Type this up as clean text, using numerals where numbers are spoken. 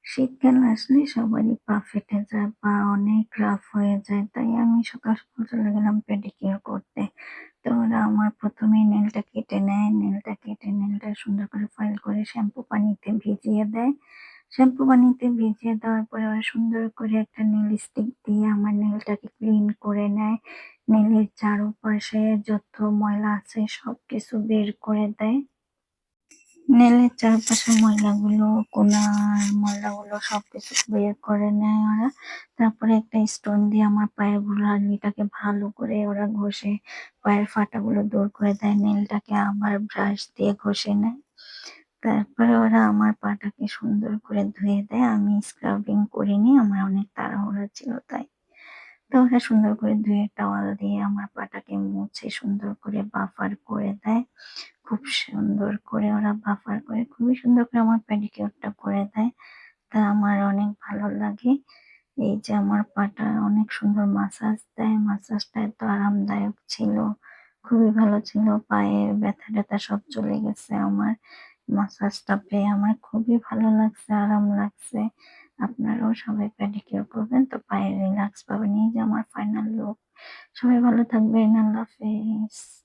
শীতকাল আসলে সবারই পা ফেটে যায়, পা অনেক রাফ হয়ে যায়। তাই আমি সকাল, সকাল চলে গেলাম পেডিকিউর করতে। তো ওরা আমার ১ম এই নেইলটা কেটে নেয়। নেইলটা কেটে নেইলটা সুন্দর করে ফাইল করে শ্যাম্পু পানিতে ভিজিয়ে দেয়। শ্যাম্পু পানিতে ভিজিয়ে দেওয়ার পরে ওরা সুন্দর করে একটা নেইল স্টিক দিয়ে আমার নেইলটাকে ক্লিন করে নেয়। নেইলের চারপাশে যত ময়লা আছে সবকিছু বের করে দেয়। নেইলের চারপাশের ময়লাগুলো, কোনার ময়লাগুলো সবকিছু বের করে নেয় ওরা। তারপরে একটা স্টোন দিয়ে আমার পায়ের গোড়ালিটাকে ভালো করে ওরা ঘষে পায়ের ফাটাগুলো দূর করে দেয়। নেইলটাকে আবার ব্রাশ দিয়ে ঘষে নেয়। তারপরে ওরা আমার পাটাকে সুন্দর করে ধুয়ে দেয়। আমি স্ক্রাবিং করিনি, আমার অনেক তাড়াহুড়া ছিল তাই। তো ওরা সুন্দর করে ধুয়ে টাওয়াল দিয়ে আমার পাটাকে মুছে সুন্দর করে বাফার করে দেয়। খুব সুন্দর করে ওরা বাফার করে খুবই সুন্দর করে আমার পেডিকিউরটা করে দেয়। তা আমার অনেক ভালো লাগে। এই যে আমার পাটা অনেক সুন্দর মাসাজ দেয়। মাসাজটা এত আরামদায়ক ছিল, খুবই ভালো ছিল। পায়ের ব্যথা-ট্যাথা সব চলে গেছে আমার। মাসাজটা পেয়ে আমার খুবই ভালো লাগছে, আরাম লাগছে। আপনারাও সবাই পেডিকিউর করবেন তো পায়ে রিল্যাক্স পাবেন। এই যে আমার ফাইনাল লুক। সবাই ভালো থাকবেন। আল্লাহ হাফেজ।